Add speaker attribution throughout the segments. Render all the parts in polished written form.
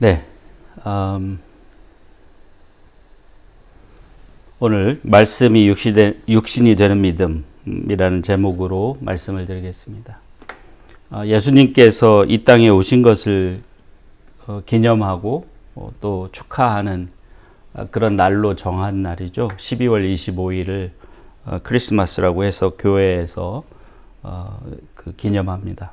Speaker 1: 네, 오늘 말씀이 육신이 되는 믿음이라는 제목으로 말씀을 드리겠습니다. 예수님께서 이 땅에 오신 것을 기념하고 또 축하하는 그런 날로 정한 날이죠. 12월 25일을 크리스마스라고 해서 교회에서 기념합니다.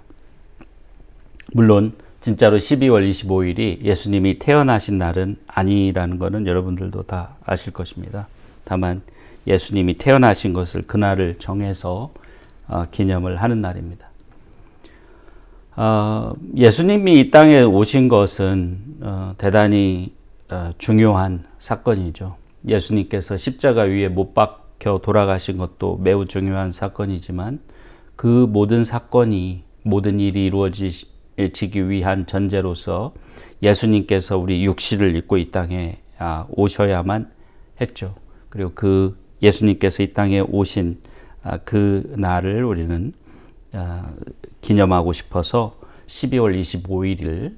Speaker 1: 물론 진짜로 12월 25일이 예수님이 태어나신 날은 아니라는 것은 여러분들도 다 아실 것입니다. 다만 예수님이 태어나신 것을 그날을 정해서 기념을 하는 날입니다. 예수님이 이 땅에 오신 것은 대단히 중요한 사건이죠. 예수님께서 십자가 위에 못 박혀 돌아가신 것도 매우 중요한 사건이지만 그 모든 사건이 모든 일이 이루어지기 위한 전제로서 예수님께서 우리 육신을 입고 이 땅에 오셔야만 했죠. 그리고 그 예수님께서 이 땅에 오신 그 날을 우리는 기념하고 싶어서 12월 25일을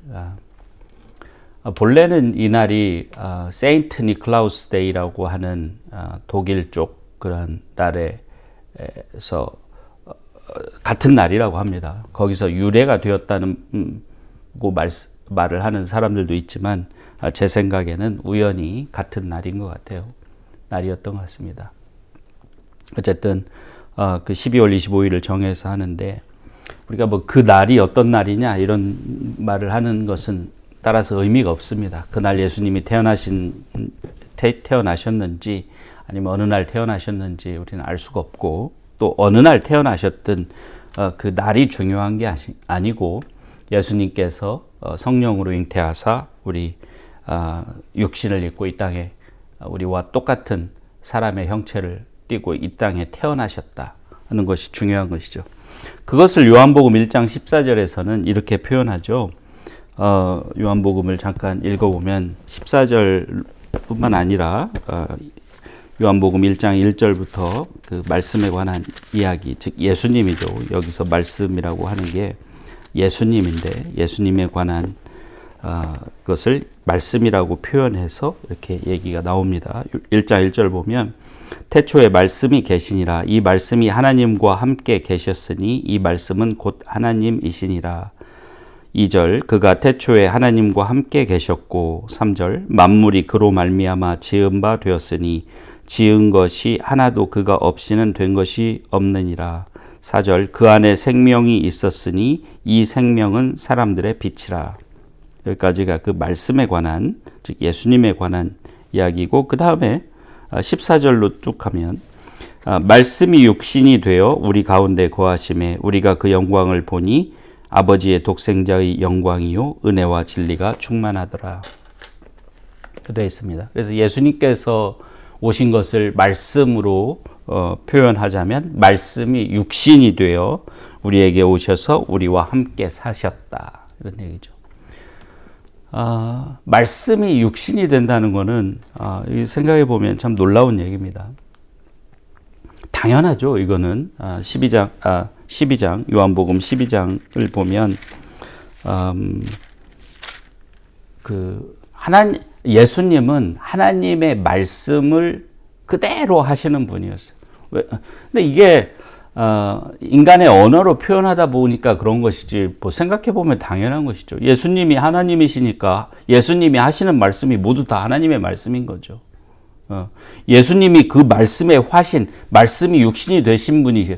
Speaker 1: 본래는 이 날이 세인트 니클라우스 데이라고 하는 독일 쪽 그런 날에서 같은 날이라고 합니다. 거기서 유래가 되었다는 말을 하는 사람들도 있지만 제 생각에는 우연히 같은 날인 것 같아요. 날이었던 것 같습니다. 어쨌든 그 12월 25일을 정해서 하는데 우리가 뭐 그 날이 어떤 날이냐 이런 말을 하는 것은 따라서 의미가 없습니다. 그날 예수님이 태어나셨는지 아니면 어느 날 태어나셨는지 우리는 알 수가 없고 또 어느 날 태어나셨든 그 날이 중요한 게 아니고 예수님께서 성령으로 잉태하사 우리 육신을 입고 이 땅에 우리와 똑같은 사람의 형체를 띠고 이 땅에 태어나셨다 하는 것이 중요한 것이죠. 그것을 요한복음 1장 14절에서는 이렇게 표현하죠. 요한복음을 잠깐 읽어보면 14절뿐만 아니라 요한복음 1장 1절부터 그 말씀에 관한 이야기, 즉 예수님이죠. 여기서 말씀이라고 하는 게 예수님인데 예수님에 관한 것을 말씀이라고 표현해서 이렇게 얘기가 나옵니다. 1장 1절 보면 태초에 말씀이 계시니라. 이 말씀이 하나님과 함께 계셨으니 이 말씀은 곧 하나님이시니라. 2절 그가 태초에 하나님과 함께 계셨고 3절 만물이 그로 말미암아 지은 바 되었으니 지은 것이 하나도 그가 없이는 된 것이 없느니라. 4절 그 안에 생명이 있었으니 이 생명은 사람들의 빛이라. 여기까지가 그 말씀에 관한 즉 예수님에 관한 이야기고 그 다음에 14절로 쭉 가면 말씀이 육신이 되어 우리 가운데 거하심에 우리가 그 영광을 보니 아버지의 독생자의 영광이요 은혜와 진리가 충만하더라. 되어 있습니다. 그래서 예수님께서 오신 것을 말씀으로 표현하자면 말씀이 육신이 되어 우리에게 오셔서 우리와 함께 사셨다. 이런 얘기죠. 말씀이 육신이 된다는 것은 생각해 보면 참 놀라운 얘기입니다. 당연하죠. 이거는 12장 요한복음 12장을 보면 예수님은 하나님의 말씀을 그대로 하시는 분이었어요. 근데 이게 인간의 언어로 표현하다 보니까 그런 것이지 뭐 생각해 보면 당연한 것이죠. 예수님이 하나님이시니까 예수님이 하시는 말씀이 모두 다 하나님의 말씀인 거죠. 예수님이 그 말씀의 화신, 말씀이 육신이 되신 분이세요.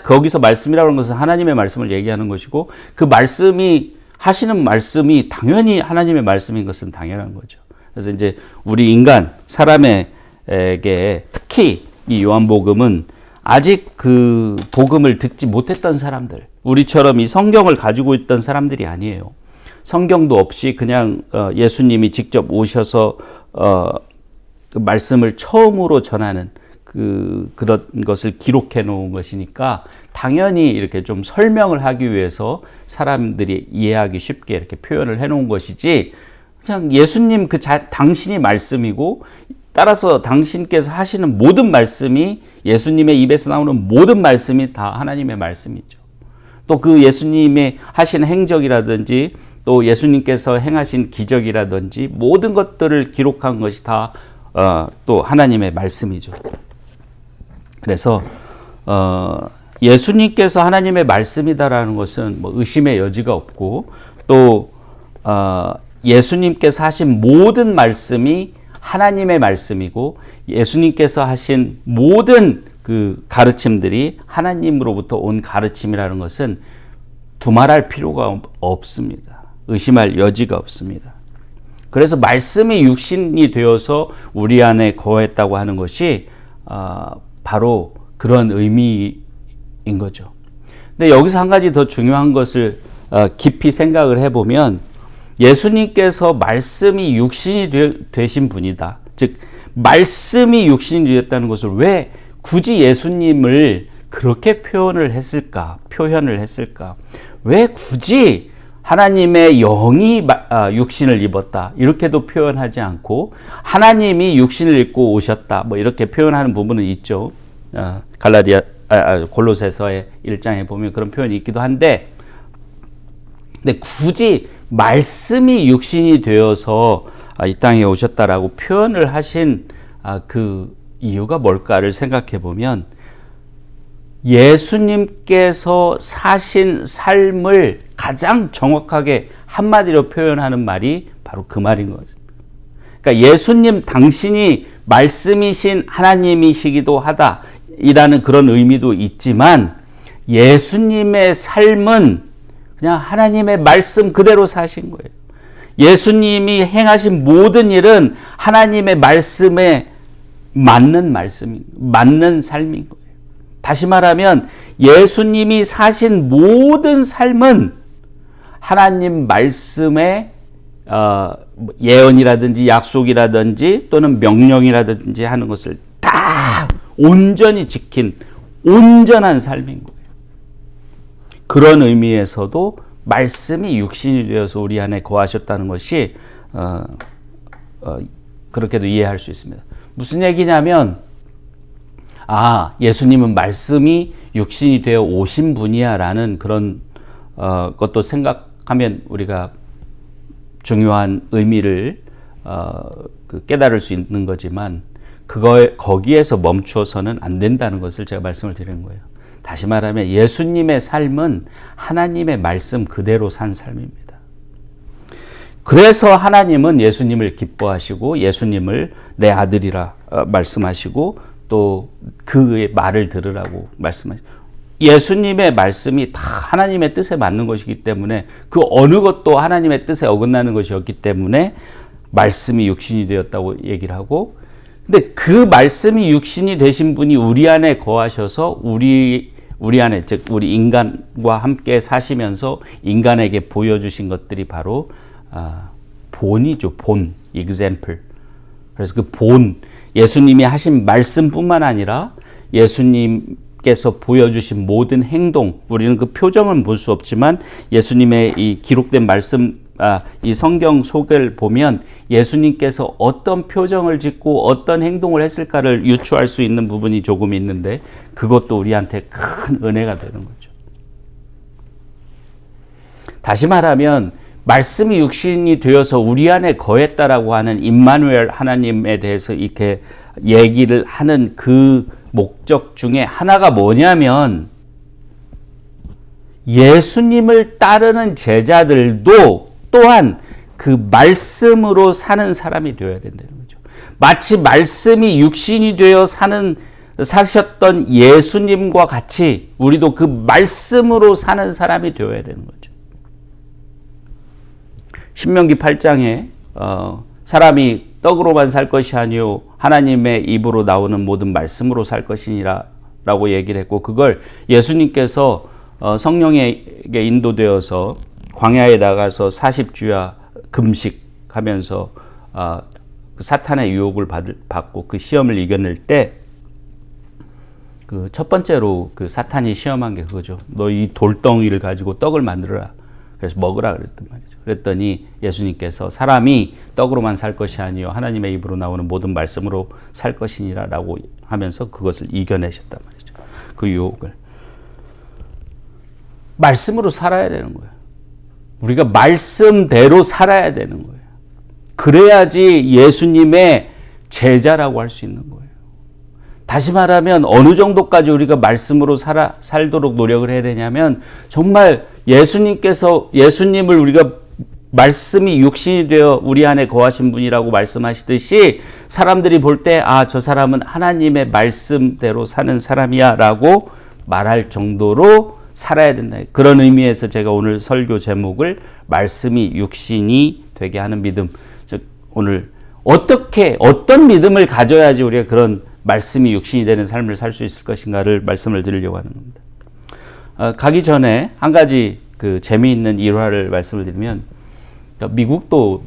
Speaker 1: 거기서 말씀이라고 하는 것은 하나님의 말씀을 얘기하는 것이고 그 말씀이 하시는 말씀이 당연히 하나님의 말씀인 것은 당연한 거죠. 그래서 이제 우리 인간 사람에게 특히 이 요한복음은 아직 그 복음을 듣지 못했던 사람들, 우리처럼 이 성경을 가지고 있던 사람들이 아니에요. 성경도 없이 그냥 예수님이 직접 오셔서 그 말씀을 처음으로 전하는 그런 것을 기록해 놓은 것이니까 당연히 이렇게 좀 설명을 하기 위해서 사람들이 이해하기 쉽게 이렇게 표현을 해 놓은 것이지 그냥 예수님 당신이 말씀이고 따라서 당신께서 하시는 모든 말씀이 예수님의 입에서 나오는 모든 말씀이 다 하나님의 말씀이죠. 또 그 예수님의 하신 행적이라든지 또 예수님께서 행하신 기적이라든지 모든 것들을 기록한 것이 다 또 하나님의 말씀이죠. 그래서 예수님께서 하나님의 말씀이다라는 것은 뭐 의심의 여지가 없고, 또 예수님께서 하신 모든 말씀이 하나님의 말씀이고, 예수님께서 하신 모든 그 가르침들이 하나님으로부터 온 가르침이라는 것은 두말할 필요가 없습니다. 의심할 여지가 없습니다. 그래서 말씀이 육신이 되어서 우리 안에 거했다고 하는 것이 바로 그런 의미인 거죠. 근데 여기서 한 가지 더 중요한 것을 깊이 생각을 해보면, 예수님께서 말씀이 육신이 되신 분이다. 즉 말씀이 육신이 되었다는 것을 왜 굳이 예수님을 그렇게 표현을 했을까? 왜 굳이 하나님의 영이 육신을 입었다 이렇게도 표현하지 않고 하나님이 육신을 입고 오셨다 뭐 이렇게 표현하는 부분은 있죠. 골로새서의 1장에 보면 그런 표현이 있기도 한데, 근데 굳이 말씀이 육신이 되어서 이 땅에 오셨다라고 표현을 하신 그 이유가 뭘까를 생각해 보면, 예수님께서 사신 삶을 가장 정확하게 한마디로 표현하는 말이 바로 그 말인 거죠. 그러니까 예수님 당신이 말씀이신 하나님이시기도 하다 이라는 그런 의미도 있지만, 예수님의 삶은 그냥 하나님의 말씀 그대로 사신 거예요. 예수님이 행하신 모든 일은 하나님의 말씀에 맞는 삶인 거예요. 다시 말하면 예수님이 사신 모든 삶은 하나님 말씀의 예언이라든지 약속이라든지 또는 명령이라든지 하는 것을 다 온전히 지킨 온전한 삶인 거예요. 그런 의미에서도 말씀이 육신이 되어서 우리 안에 거하셨다는 것이 그렇게도 이해할 수 있습니다. 무슨 얘기냐면, 예수님은 말씀이 육신이 되어 오신 분이야 라는 그런 것도 생각하면 우리가 중요한 의미를 깨달을 수 있는 거지만, 거기에서 멈추어서는 안 된다는 것을 제가 말씀을 드리는 거예요. 다시 말하면 예수님의 삶은 하나님의 말씀 그대로 산 삶입니다. 그래서 하나님은 예수님을 기뻐하시고 예수님을 내 아들이라 말씀하시고 또 그의 말을 들으라고 말씀하시고, 예수님의 말씀이 다 하나님의 뜻에 맞는 것이기 때문에 그 어느 것도 하나님의 뜻에 어긋나는 것이었기 때문에 말씀이 육신이 되었다고 얘기를 하고, 근데 그 말씀이 육신이 되신 분이 우리 안에 거하셔서 우리 안에, 즉 우리 인간과 함께 사시면서 인간에게 보여주신 것들이 바로 본이죠. 본, example. 그래서 그 본, 예수님이 하신 말씀뿐만 아니라 예수님께서 보여주신 모든 행동, 우리는 그 표정은 볼 수 없지만 예수님의 이 기록된 말씀, 이 성경 속을 보면 예수님께서 어떤 표정을 짓고 어떤 행동을 했을까를 유추할 수 있는 부분이 조금 있는데, 그것도 우리한테 큰 은혜가 되는 거죠. 다시 말하면 말씀이 육신이 되어서 우리 안에 거했다라고 하는 임마누엘 하나님에 대해서 이렇게 얘기를 하는 그 목적 중에 하나가 뭐냐면, 예수님을 따르는 제자들도 또한 그 말씀으로 사는 사람이 되어야 된다는 거죠. 마치 말씀이 육신이 되어 사셨던 예수님과 같이 우리도 그 말씀으로 사는 사람이 되어야 되는 거죠. 신명기 8장에 사람이 떡으로만 살 것이 아니요 하나님의 입으로 나오는 모든 말씀으로 살 것이니라 라고 얘기를 했고, 그걸 예수님께서 성령에게 인도되어서 광야에 나가서 40주야 금식하면서 사탄의 유혹을 받고 그 시험을 이겨낼 때 그 첫 번째로 그 사탄이 시험한 게 그거죠. 너 이 돌덩이를 가지고 떡을 만들어라. 그래서 먹으라 그랬단 말이죠. 그랬더니 예수님께서 사람이 떡으로만 살 것이 아니요 하나님의 입으로 나오는 모든 말씀으로 살 것이니라 라고 하면서 그것을 이겨내셨단 말이죠. 그 유혹을. 말씀으로 살아야 되는 거예요. 우리가 말씀대로 살아야 되는 거예요. 그래야지 예수님의 제자라고 할 수 있는 거예요. 다시 말하면 어느 정도까지 우리가 말씀으로 살도록 노력을 해야 되냐면 정말 예수님을 우리가 말씀이 육신이 되어 우리 안에 거하신 분이라고 말씀하시듯이 사람들이 볼 때 저 사람은 하나님의 말씀대로 사는 사람이야 라고 말할 정도로 살아야 된다. 그런 의미에서 제가 오늘 설교 제목을 말씀이 육신이 되게 하는 믿음. 즉 오늘 어떤 믿음을 가져야지 우리가 그런 말씀이 육신이 되는 삶을 살 수 있을 것인가를 말씀을 드리려고 하는 겁니다. 가기 전에 한 가지 그 재미있는 일화를 말씀을 드리면, 그러니까 미국도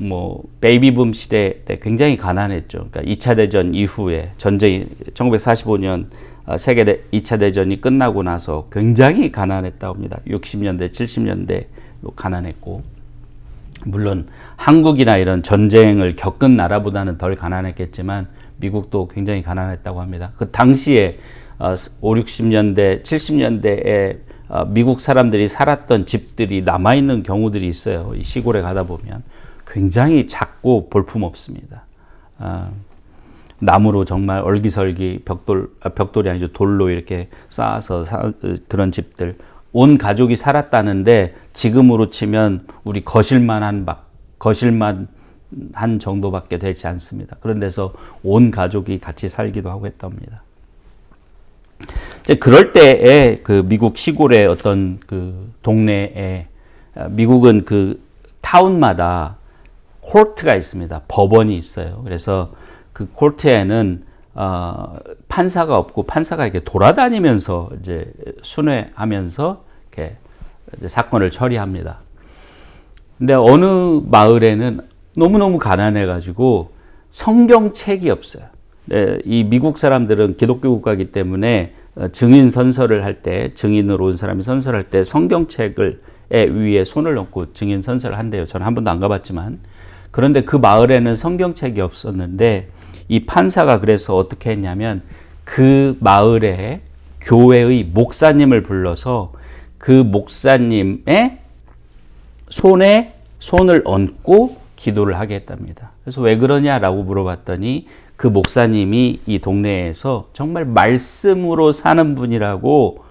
Speaker 1: 베이비붐 시대 때 굉장히 가난했죠. 그러니까 2차 대전 이후에 전쟁이 1945년 세계 2차 대전이 끝나고 나서 굉장히 가난했다고 합니다. 60년대, 70년대도 가난했고, 물론 한국이나 이런 전쟁을 겪은 나라보다는 덜 가난했겠지만 미국도 굉장히 가난했다고 합니다. 그 당시에 5, 60년대, 70년대에 미국 사람들이 살았던 집들이 남아있는 경우들이 있어요. 이 시골에 가다 보면 굉장히 작고 볼품없습니다. 나무로 정말 얼기설기 벽돌이 아니죠. 돌로 이렇게 쌓아서 그런 집들. 온 가족이 살았다는데 지금으로 치면 우리 거실만 한 정도밖에 되지 않습니다. 그런 데서 온 가족이 같이 살기도 하고 했답니다. 그럴 때에 그 미국 시골의 어떤 그 동네에, 미국은 그 타운마다 코트가 있습니다. 법원이 있어요. 그래서 그 코트에는 판사가 없고 판사가 이렇게 돌아다니면서 이제 순회하면서 이렇게 이제 사건을 처리합니다. 근데 어느 마을에는 너무너무 가난해가지고 성경책이 없어요. 이 미국 사람들은 기독교 국가이기 때문에 증인 선서를 할 때, 증인으로 온 사람이 선서를 할 때 성경책을 위에 손을 얹고 증인 선서를 한대요. 저는 한 번도 안 가봤지만. 그런데 그 마을에는 성경책이 없었는데 이 판사가 그래서 어떻게 했냐면 그 마을의 교회의 목사님을 불러서 그 목사님의 손에 손을 얹고 기도를 하게 했답니다. 그래서 왜 그러냐라고 물어봤더니 그 목사님이 이 동네에서 정말 말씀으로 사는 분이라고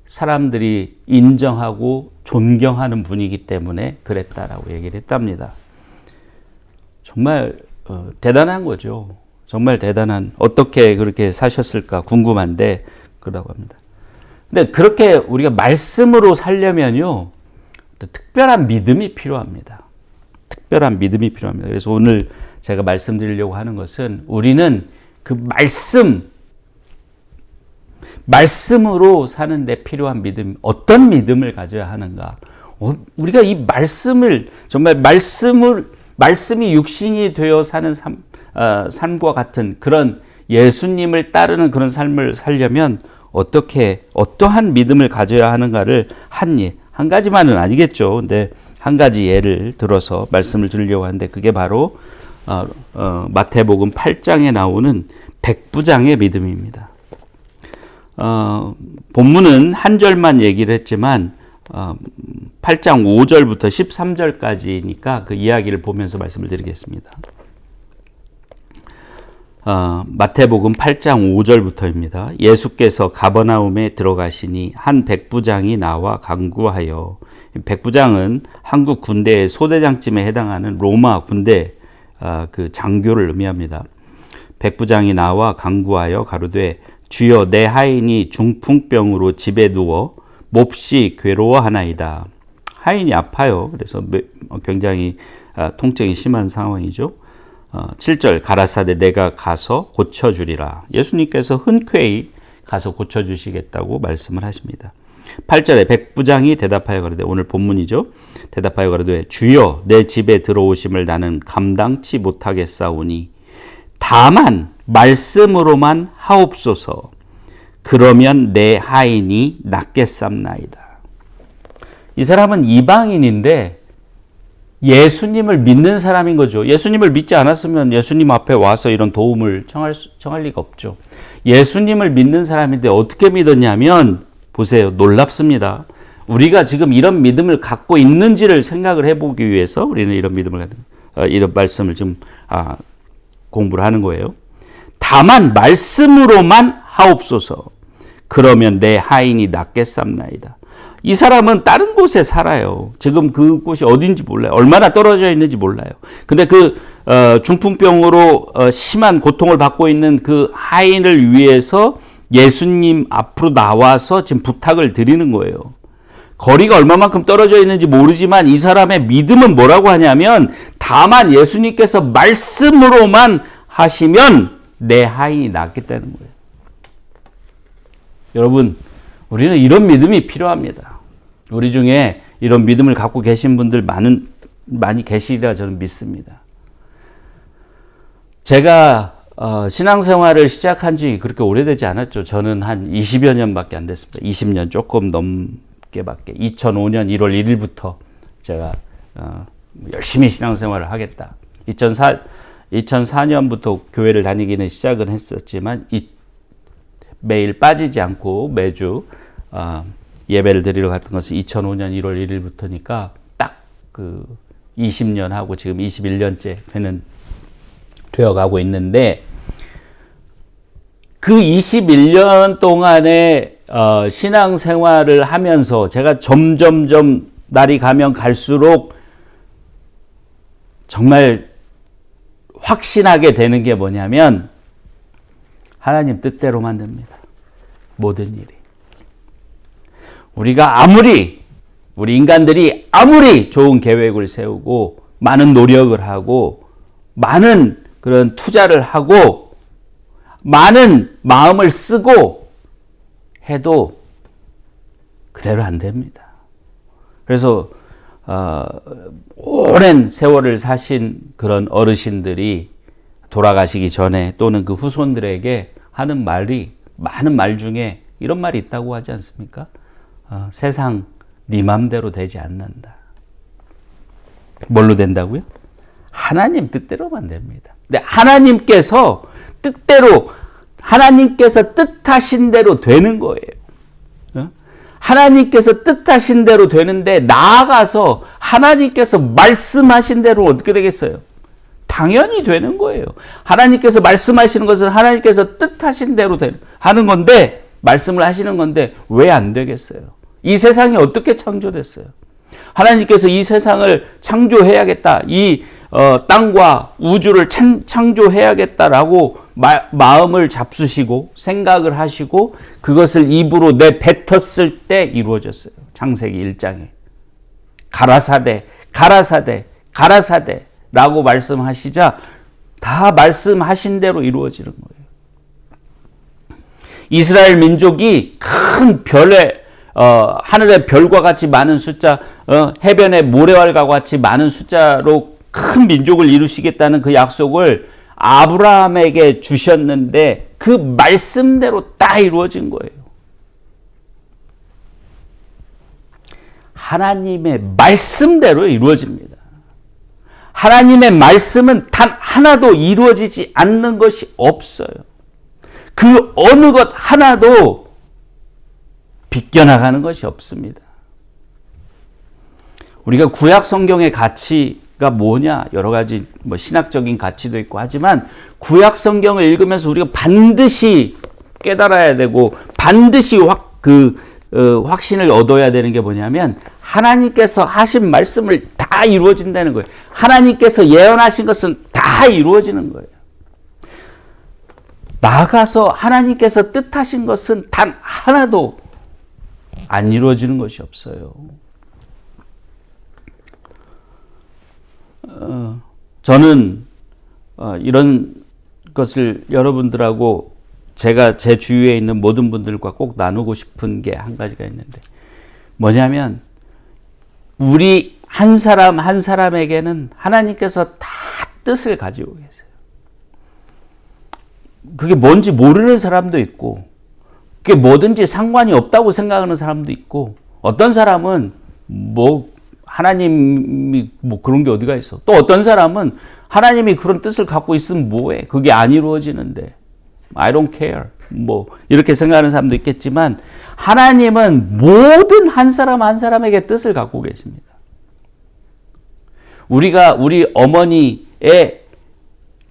Speaker 1: 사람들이 인정하고 존경하는 분이기 때문에 그랬다라고 얘기를 했답니다. 정말 대단한 거죠. 정말 대단한, 어떻게 그렇게 사셨을까 궁금한데 그러라고 합니다. 근데 그렇게 우리가 말씀으로 살려면요, 특별한 믿음이 필요합니다. 특별한 믿음이 필요합니다. 그래서 오늘 제가 말씀드리려고 하는 것은 우리는 그 말씀으로 사는데 필요한 믿음, 어떤 믿음을 가져야 하는가. 우리가 이 말씀을, 정말 말씀이 육신이 되어 사는 삶과 같은 그런 예수님을 따르는 그런 삶을 살려면 어떠한 믿음을 가져야 하는가를 한 가지만은 아니겠죠. 근데 한 가지 예를 들어서 말씀을 드리려고 하는데 그게 바로 마태복음 8장에 나오는 백부장의 믿음입니다. 본문은 한 절만 얘기를 했지만 8장 5절부터 13절까지니까 그 이야기를 보면서 말씀을 드리겠습니다. 마태복음 8장 5절부터입니다. 예수께서 가버나움에 들어가시니 한 백부장이 나와 간구하여, 백부장은 한국 군대의 소대장쯤에 해당하는 로마 군대 그 장교를 의미합니다. 백부장이 나와 간구하여 가로되 주여 내 하인이 중풍병으로 집에 누워 몹시 괴로워하나이다. 하인이 아파요. 그래서 굉장히 통증이 심한 상황이죠. 7절 가라사대 내가 가서 고쳐주리라. 예수님께서 흔쾌히 가서 고쳐주시겠다고 말씀을 하십니다. 8절에 백부장이 대답하여 가로되, 오늘 본문이죠. 대답하여 가로되 주여 내 집에 들어오심을 나는 감당치 못하겠사오니 다만 말씀으로만 하옵소서. 그러면 내 하인이 낫겠삼나이다. 이 사람은 이방인인데 예수님을 믿는 사람인 거죠. 예수님을 믿지 않았으면 예수님 앞에 와서 이런 도움을 청할 리가 없죠. 예수님을 믿는 사람인데 어떻게 믿었냐면, 보세요. 놀랍습니다. 우리가 지금 이런 믿음을 갖고 있는지를 생각을 해보기 위해서 우리는 이런 믿음을 이런 말씀을 지금 공부를 하는 거예요. 다만 말씀으로만 하옵소서. 그러면 내 하인이 낫겠삼나이다. 이 사람은 다른 곳에 살아요. 지금 그곳이 어딘지 몰라요. 얼마나 떨어져 있는지 몰라요. 근데 그 중풍병으로 심한 고통을 받고 있는 그 하인을 위해서 예수님 앞으로 나와서 지금 부탁을 드리는 거예요. 거리가 얼마만큼 떨어져 있는지 모르지만 이 사람의 믿음은 뭐라고 하냐면 다만 예수님께서 말씀으로만 하시면 내 하인이 낫겠다는 거예요. 여러분, 우리는 이런 믿음이 필요합니다. 우리 중에 이런 믿음을 갖고 계신 분들 많이 계시리라 저는 믿습니다. 제가 신앙생활을 시작한 지 그렇게 오래되지 않았죠. 저는 한 20여 년밖에 안 됐습니다. 20년 조금 넘게밖에. 2005년 1월 1일부터 제가 열심히 신앙생활을 하겠다. 2004년부터 교회를 다니기는 시작은 했었지만 매일 빠지지 않고 매주 예배를 드리러 갔던 것은 2005년 1월 1일부터니까 딱 그 20년 하고 지금 21년째 되어가고 있는데 그 21년 동안의 신앙생활을 하면서 제가 점점점 날이 가면 갈수록 정말 확신하게 되는 게 뭐냐면 하나님 뜻대로만 됩니다. 모든 일이. 우리 인간들이 아무리 좋은 계획을 세우고 많은 노력을 하고 많은 그런 투자를 하고 많은 마음을 쓰고 해도 그대로 안 됩니다. 그래서 오랜 세월을 사신 그런 어르신들이 돌아가시기 전에 또는 그 후손들에게 하는 많은 말 중에 이런 말이 있다고 하지 않습니까? 세상 네 맘대로 되지 않는다. 뭘로 된다고요? 하나님 뜻대로만 됩니다. 근데 하나님께서 뜻하신 대로 되는 거예요. 하나님께서 뜻하신 대로 되는데 나아가서 하나님께서 말씀하신 대로 어떻게 되겠어요? 당연히 되는 거예요. 하나님께서 말씀하시는 것은 하나님께서 뜻하신 대로 하는 건데, 말씀을 하시는 건데 왜 안 되겠어요? 이 세상이 어떻게 창조됐어요? 하나님께서 이 세상을 창조해야겠다. 이 땅과 우주를 창조해야겠다라고 마음을 잡수시고 생각을 하시고 그것을 입으로 내뱉었을 때 이루어졌어요. 창세기 1장에. 가라사대 라고 말씀하시자 다 말씀하신 대로 이루어지는 거예요. 이스라엘 민족이 큰 하늘의 별과 같이 많은 숫자, 해변의 모래알과 같이 많은 숫자로 큰 민족을 이루시겠다는 그 약속을 아브라함에게 주셨는데 그 말씀대로 딱 이루어진 거예요. 하나님의 말씀대로 이루어집니다. 하나님의 말씀은 단 하나도 이루어지지 않는 것이 없어요. 그 어느 것 하나도 비껴나가는 것이 없습니다. 우리가 구약 성경의 가치가 뭐냐? 여러 가지 신학적인 가치도 있고 하지만 구약 성경을 읽으면서 우리가 반드시 깨달아야 되고 반드시 확신을 얻어야 되는 게 뭐냐면 하나님께서 하신 말씀을 다 이루어진다는 거예요. 하나님께서 예언하신 것은 다 이루어지는 거예요. 나아가서 하나님께서 뜻하신 것은 단 하나도 안 이루어지는 것이 없어요. 저는 이런 것을 여러분들하고 제가 제 주위에 있는 모든 분들과 꼭 나누고 싶은 게 한 가지가 있는데 뭐냐면 우리 한 사람 한 사람에게는 하나님께서 다 뜻을 가지고 계세요. 그게 뭔지 모르는 사람도 있고 그게 뭐든지 상관이 없다고 생각하는 사람도 있고 어떤 사람은 하나님이 그런 게 어디가 있어. 또 어떤 사람은 하나님이 그런 뜻을 갖고 있으면 뭐해. 그게 안 이루어지는데 I don't care. 뭐 이렇게 생각하는 사람도 있겠지만 하나님은 모든 한 사람 한 사람에게 뜻을 갖고 계십니다. 우리가 우리 어머니의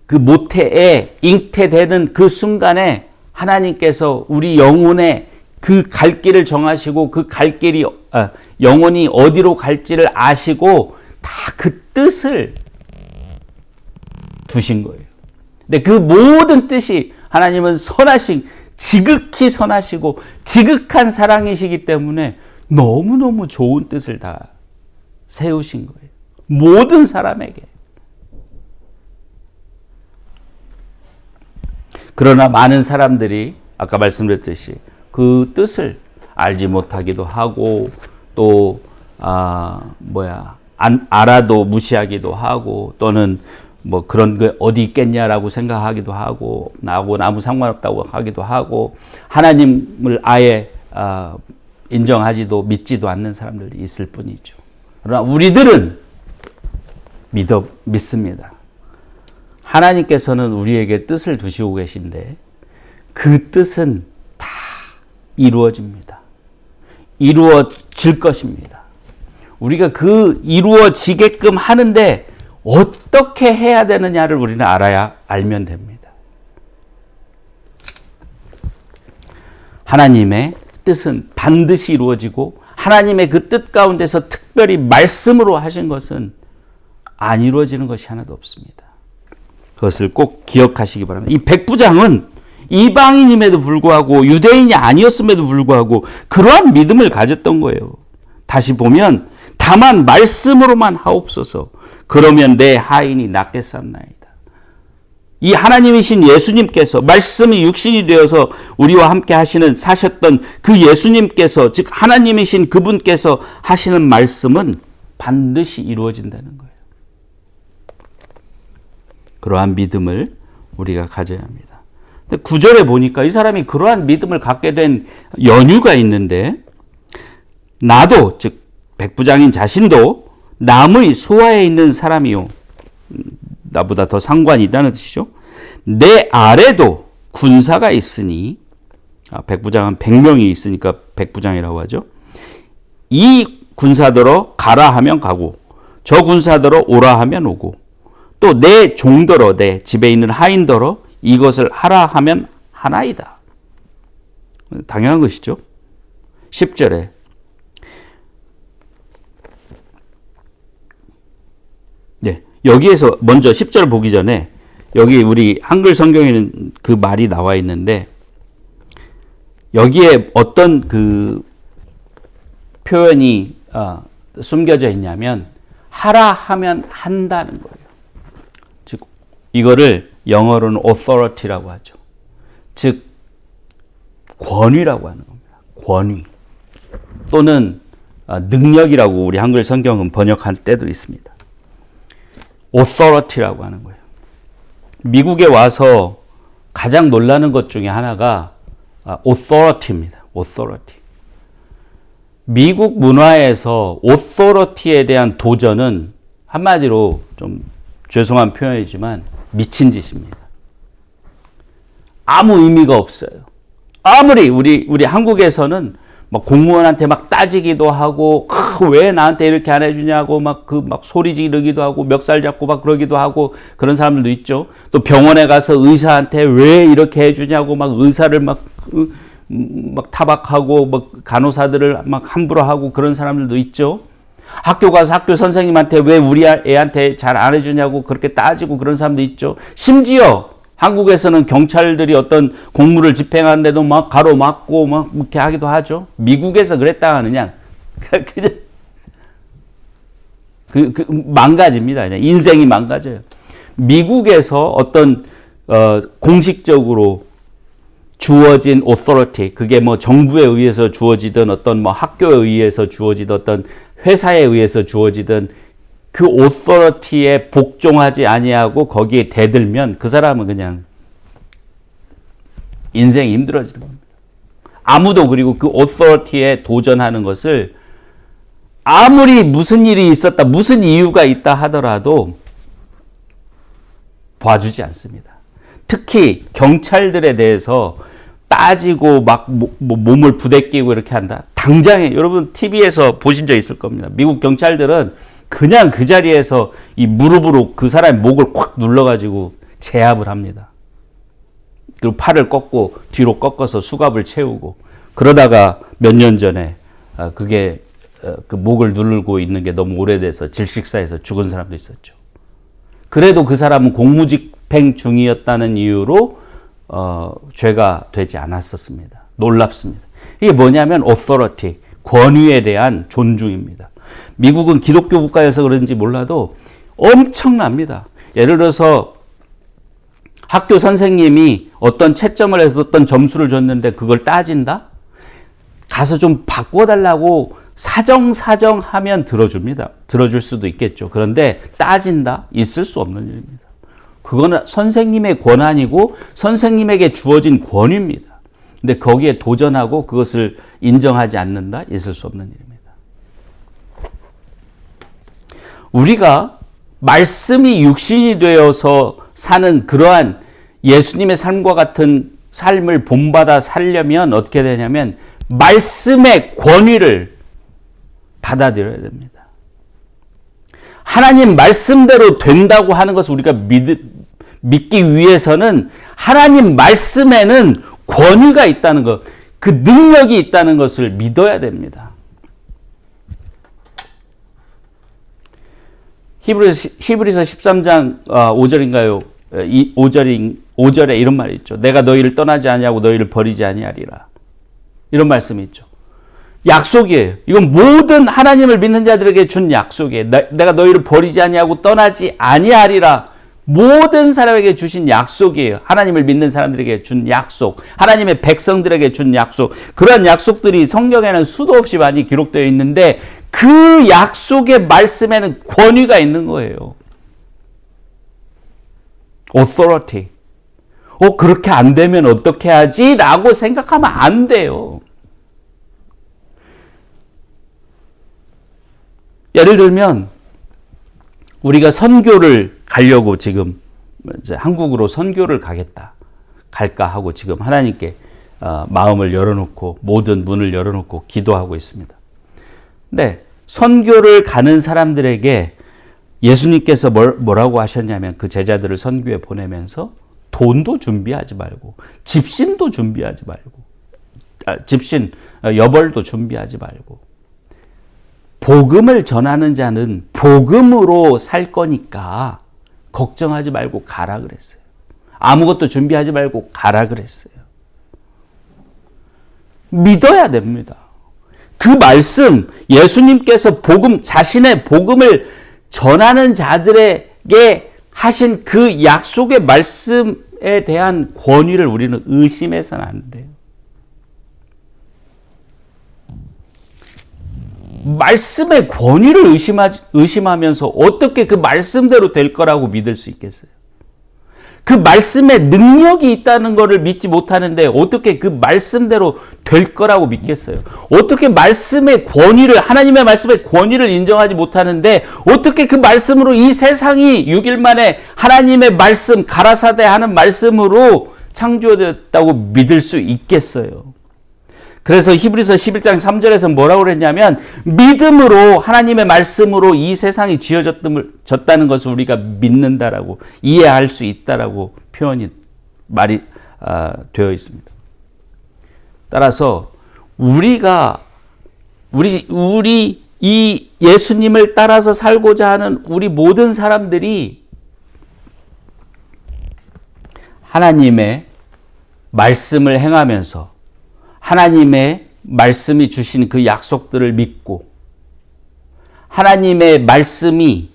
Speaker 1: 그 모태에 잉태되는 그 순간에 하나님께서 우리 영혼의 그 갈 길을 정하시고 그 갈 길이 영혼이 어디로 갈지를 아시고 다 그 뜻을 두신 거예요. 근데 그 모든 뜻이 하나님은 선하신, 지극히 선하시고 지극한 사랑이시기 때문에 너무너무 좋은 뜻을 다 세우신 거예요. 모든 사람에게. 그러나 많은 사람들이 아까 말씀드렸듯이 그 뜻을 알지 못하기도 하고 또 알아도 무시하기도 하고 또는 뭐 그런 게 어디 있겠냐라고 생각하기도 하고 나하고는 아무 상관없다고 하기도 하고 하나님을 아예 인정하지도 믿지도 않는 사람들이 있을 뿐이죠. 그러나 우리들은 믿습니다. 하나님께서는 우리에게 뜻을 두시고 계신데 그 뜻은 다 이루어집니다. 이루어질 것입니다. 우리가 그 이루어지게끔 하는데 어떻게 해야 되느냐를 우리는 알면 됩니다. 하나님의 뜻은 반드시 이루어지고 하나님의 그 뜻 가운데서 특별히 말씀으로 하신 것은 안 이루어지는 것이 하나도 없습니다. 그것을 꼭 기억하시기 바랍니다. 이 백부장은 이방인임에도 불구하고 유대인이 아니었음에도 불구하고 그러한 믿음을 가졌던 거예요. 다시 보면 다만 말씀으로만 하옵소서 그러면 내 하인이 낫겠사옵나이다. 이 하나님이신 예수님께서 말씀이 육신이 되어서 우리와 함께 사셨던 그 예수님께서 즉 하나님이신 그분께서 하시는 말씀은 반드시 이루어진다는 거예요. 그러한 믿음을 우리가 가져야 합니다. 근데 9절에 보니까 이 사람이 그러한 믿음을 갖게 된 연유가 있는데 나도 즉 백부장인 자신도 남의 소하에 있는 사람이요. 나보다 더 상관이 있다는 뜻이죠. 내 아래도 군사가 있으니 백부장은 100명이 있으니까 백부장이라고 하죠. 이 군사더러 가라 하면 가고 저 군사더러 오라 하면 오고 또 내 종더러 내 집에 있는 하인더러 이것을 하라 하면 하나이다. 당연한 것이죠. 10절에 여기에서 먼저 10절 보기 전에 여기 우리 한글 성경에는 그 말이 나와 있는데 여기에 어떤 그 표현이 숨겨져 있냐면 하라 하면 한다는 거예요. 즉 이거를 영어로는 authority라고 하죠. 즉 권위라고 하는 겁니다. 권위 또는 능력이라고 우리 한글 성경은 번역할 때도 있습니다. authority라고 하는 거예요. 미국에 와서 가장 놀라는 것 중에 하나가 authority입니다. authority. 미국 문화에서 authority에 대한 도전은 한마디로 좀 죄송한 표현이지만 미친 짓입니다. 아무 의미가 없어요. 아무리 우리 한국에서는 막 공무원한테 막 따지기도 하고 왜 나한테 이렇게 안 해주냐고 막 소리 지르기도 하고 멱살 잡고 막 그러기도 하고 그런 사람들도 있죠. 또 병원에 가서 의사한테 왜 이렇게 해주냐고 막 의사를 막 타박하고 막 간호사들을 막 함부로 하고 그런 사람들도 있죠. 학교 가서 학교 선생님한테 왜 우리 애한테 잘 안 해주냐고 그렇게 따지고 그런 사람도 있죠. 심지어 한국에서는 경찰들이 어떤 공무를 집행하는데도 막 가로막고 막 이렇게 하기도 하죠. 미국에서 그랬다 하느냐. 망가집니다. 그냥 인생이 망가져요. 미국에서 어떤 공식적으로 주어진 authority, 그게 뭐 정부에 의해서 주어지든 어떤 뭐 학교에 의해서 주어지든 어떤 회사에 의해서 주어지든 그 authority에 복종하지 아니하고 거기에 대들면 그 사람은 그냥 인생이 힘들어지는 겁니다. 아무도 그리고 그 authority에 도전하는 것을 아무리 무슨 일이 있었다, 무슨 이유가 있다 하더라도 봐주지 않습니다. 특히 경찰들에 대해서 따지고 막 몸을 부대끼고 이렇게 한다. 당장에 여러분 TV에서 보신 적 있을 겁니다. 미국 경찰들은 그냥 그 자리에서 이 무릎으로 그 사람의 목을 콱 눌러가지고 제압을 합니다. 그리고 팔을 꺾고 뒤로 꺾어서 수갑을 채우고 그러다가 몇 년 전에 그게 그 목을 누르고 있는 게 너무 오래돼서 질식사해서 죽은 사람도 있었죠. 그래도 그 사람은 공무집행 중이었다는 이유로 죄가 되지 않았었습니다. 놀랍습니다. 이게 뭐냐면 authority, 권위에 대한 존중입니다. 미국은 기독교 국가여서 그런지 몰라도 엄청납니다. 예를 들어서 학교 선생님이 어떤 채점을 해서 어떤 점수를 줬는데 그걸 따진다? 가서 좀 바꿔달라고 사정하면 들어줍니다. 들어줄 수도 있겠죠. 그런데 따진다? 있을 수 없는 일입니다. 그거는 선생님의 권한이고 선생님에게 주어진 권위입니다. 근데 거기에 도전하고 그것을 인정하지 않는다? 있을 수 없는 일입니다. 우리가 말씀이 육신이 되어서 사는 그러한 예수님의 삶과 같은 삶을 본받아 살려면 어떻게 되냐면 말씀의 권위를 받아들여야 됩니다. 하나님 말씀대로 된다고 하는 것을 우리가 믿기 위해서는 하나님 말씀에는 권위가 있다는 것, 그 능력이 있다는 것을 믿어야 됩니다. 히브리서 13장 5절인가요? 5절에 이런 말이 있죠. 내가 너희를 떠나지 아니하고 너희를 버리지 아니하리라. 이런 말씀이 있죠. 약속이에요. 이건 모든 하나님을 믿는 자들에게 준 약속이에요. 내가 너희를 버리지 아니하고 떠나지 아니하리라. 모든 사람에게 주신 약속이에요. 하나님을 믿는 사람들에게 준 약속. 하나님의 백성들에게 준 약속. 그런 약속들이 성경에는 수도 없이 많이 기록되어 있는데 그 약속의 말씀에는 권위가 있는 거예요. authority. 그렇게 안 되면 어떻게 하지? 라고 생각하면 안 돼요. 예를 들면 우리가 선교를 가려고 지금 이제 한국으로 선교를 갈까 하고 지금 하나님께 마음을 열어놓고 모든 문을 열어놓고 기도하고 있습니다. 근데 선교를 가는 사람들에게 예수님께서 뭐라고 하셨냐면 그 제자들을 선교에 보내면서 돈도 준비하지 말고 집신도 준비하지 말고 집신 여벌도 준비하지 말고 복음을 전하는 자는 복음으로 살 거니까 걱정하지 말고 가라 그랬어요. 아무것도 준비하지 말고 가라 그랬어요. 믿어야 됩니다. 그 말씀, 예수님께서 자신의 복음을 전하는 자들에게 하신 그 약속의 말씀에 대한 권위를 우리는 의심해서는 안 돼요. 말씀의 권위를 의심하면서 어떻게 그 말씀대로 될 거라고 믿을 수 있겠어요? 그 말씀에 능력이 있다는 것을 믿지 못하는데 어떻게 그 말씀대로 될 거라고 믿겠어요? 어떻게 말씀의 권위를, 하나님의 말씀의 권위를 인정하지 못하는데 어떻게 그 말씀으로 이 세상이 6일 만에 하나님의 말씀, 가라사대 하는 말씀으로 창조되었다고 믿을 수 있겠어요? 그래서 히브리서 11장 3절에서 뭐라고 그랬냐면 믿음으로 하나님의 말씀으로 이 세상이 지어졌다는 것을 우리가 믿는다라고 이해할 수 있다라고 말이 되어 있습니다. 따라서 우리 이 예수님을 따라서 살고자 하는 우리 모든 사람들이 하나님의 말씀을 행하면서 하나님의 말씀이 주신 그 약속들을 믿고 하나님의 말씀이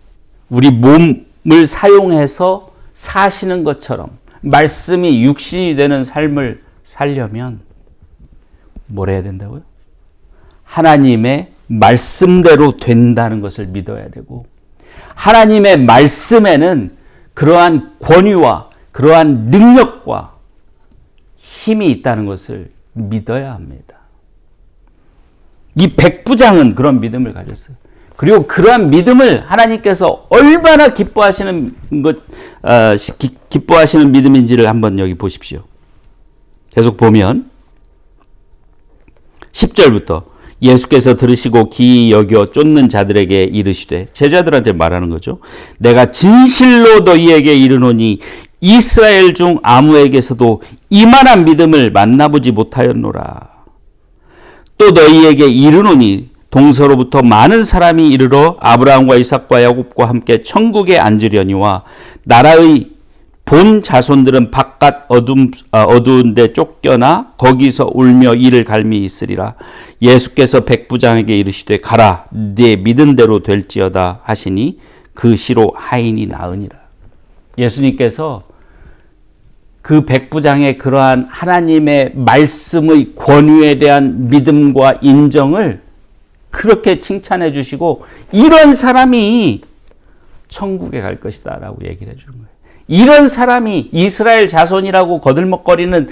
Speaker 1: 우리 몸을 사용해서 사시는 것처럼 말씀이 육신이 되는 삶을 살려면 뭘 해야 된다고요? 하나님의 말씀대로 된다는 것을 믿어야 되고 하나님의 말씀에는 그러한 권위와 그러한 능력과 힘이 있다는 것을 믿어야 합니다. 이 백부장은 그런 믿음을 가졌어요. 그리고 그러한 믿음을 하나님께서 얼마나 기뻐하시는 믿음인지를 한번 여기 보십시오. 계속 보면 10절부터 예수께서 들으시고 기이 여겨 쫓는 자들에게 이르시되, 제자들한테 말하는 거죠. 내가 진실로 너희에게 이르노니 이스라엘 중 아무에게서도 이만한 믿음을 만나보지 못하였노라. 또 너희에게 이르노니 동서로부터 많은 사람이 이르러 아브라함과 이삭과 야곱과 함께 천국에 앉으려니와 나라의 본 자손들은 바깥 어두운 데 쫓겨나 거기서 울며 이를 갈미 있으리라. 예수께서 백부장에게 이르시되 가라, 네 믿은 대로 될지어다 하시니 그 시로 하인이 나으니라. 예수님께서 그 백부장의 그러한 하나님의 말씀의 권위에 대한 믿음과 인정을 그렇게 칭찬해 주시고, 이런 사람이 천국에 갈 것이다 라고 얘기를 해 주는 거예요. 이런 사람이 이스라엘 자손이라고 거들먹거리는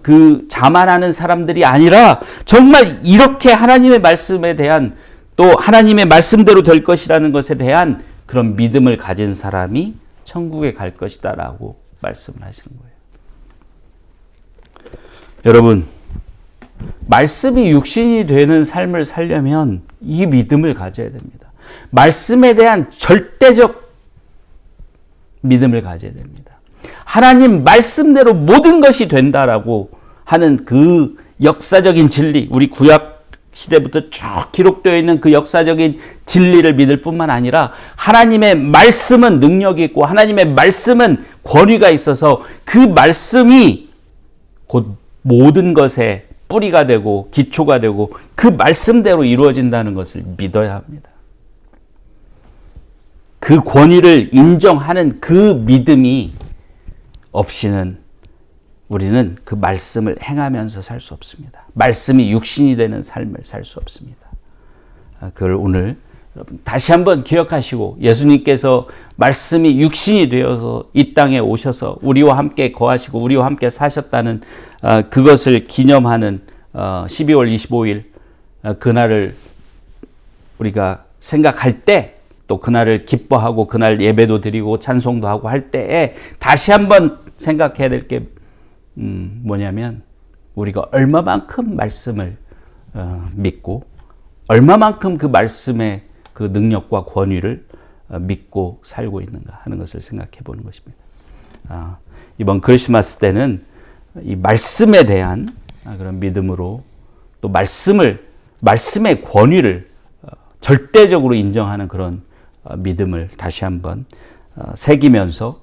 Speaker 1: 그 자만하는 사람들이 아니라 정말 이렇게 하나님의 말씀에 대한, 또 하나님의 말씀대로 될 것이라는 것에 대한 그런 믿음을 가진 사람이 천국에 갈 것이다 라고 말씀을 하시는 거예요. 여러분, 말씀이 육신이 되는 삶을 살려면 이 믿음을 가져야 됩니다. 말씀에 대한 절대적 믿음을 가져야 됩니다. 하나님 말씀대로 모든 것이 된다라고 하는 그 역사적인 진리, 우리 구약 시대부터 쭉 기록되어 있는 그 역사적인 진리를 믿을 뿐만 아니라 하나님의 말씀은 능력이 있고 하나님의 말씀은 권위가 있어서 그 말씀이 곧 모든 것의 뿌리가 되고 기초가 되고 그 말씀대로 이루어진다는 것을 믿어야 합니다. 그 권위를 인정하는 그 믿음이 없이는 우리는 그 말씀을 행하면서 살 수 없습니다. 말씀이 육신이 되는 삶을 살 수 없습니다. 그걸 오늘 여러분 다시 한번 기억하시고, 예수님께서 말씀이 육신이 되어서 이 땅에 오셔서 우리와 함께 거하시고 우리와 함께 사셨다는 그것을 기념하는 12월 25일 그날을 우리가 생각할 때, 또 그날을 기뻐하고 그날 예배도 드리고 찬송도 하고 할 때에 다시 한번 생각해야 될 게 뭐냐면, 우리가 얼마만큼 말씀을 믿고 얼마만큼 그 말씀의 그 능력과 권위를 믿고 살고 있는가 하는 것을 생각해 보는 것입니다. 이번 크리스마스 때는 이 말씀에 대한 그런 믿음으로, 또 말씀의 권위를 절대적으로 인정하는 그런 믿음을 다시 한번 새기면서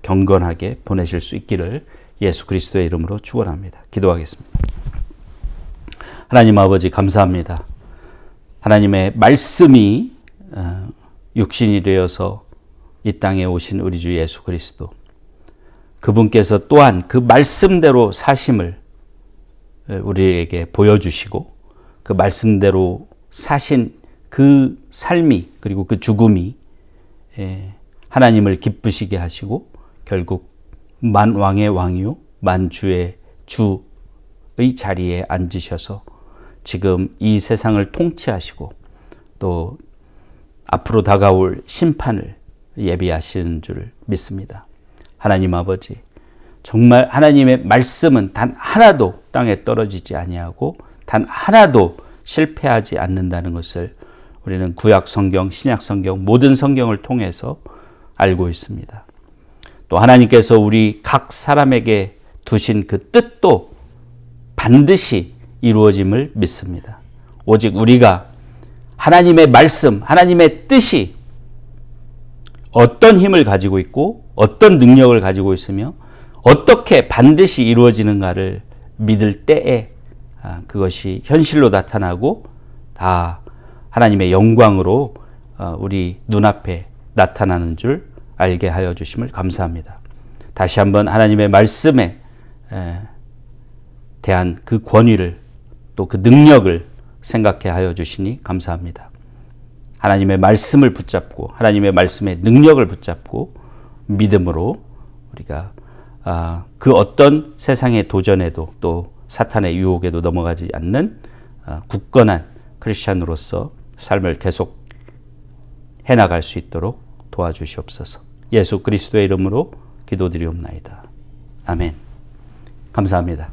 Speaker 1: 경건하게 보내실 수 있기를 예수 그리스도의 이름으로 축원합니다. 기도하겠습니다. 하나님 아버지, 감사합니다. 하나님의 말씀이 육신이 되어서 이 땅에 오신 우리 주 예수 그리스도, 그분께서 또한 그 말씀대로 사심을 우리에게 보여주시고 그 말씀대로 사신 그 삶이, 그리고 그 죽음이 하나님을 기쁘시게 하시고 결국 만왕의 왕이요 만주의 주의 자리에 앉으셔서 지금 이 세상을 통치하시고 또 앞으로 다가올 심판을 예비하시는 줄 믿습니다. 하나님 아버지, 정말 하나님의 말씀은 단 하나도 땅에 떨어지지 아니하고 단 하나도 실패하지 않는다는 것을 우리는 구약 성경, 신약 성경, 모든 성경을 통해서 알고 있습니다. 또 하나님께서 우리 각 사람에게 두신 그 뜻도 반드시 이루어짐을 믿습니다. 오직 우리가 하나님의 말씀, 하나님의 뜻이 어떤 힘을 가지고 있고 어떤 능력을 가지고 있으며 어떻게 반드시 이루어지는가를 믿을 때에 그것이 현실로 나타나고 다 하나님의 영광으로 우리 눈앞에 나타나는 줄 알게 하여 주심을 감사합니다. 다시 한번 하나님의 말씀에 대한 그 권위를 또 그 능력을 생각해 하여 주시니 감사합니다. 하나님의 말씀을 붙잡고 하나님의 말씀의 능력을 붙잡고 믿음으로 우리가 그 어떤 세상의 도전에도 또 사탄의 유혹에도 넘어가지 않는 굳건한 크리스찬으로서 삶을 계속 해나갈 수 있도록 도와주시옵소서. 예수 그리스도의 이름으로 기도드리옵나이다. 아멘. 감사합니다.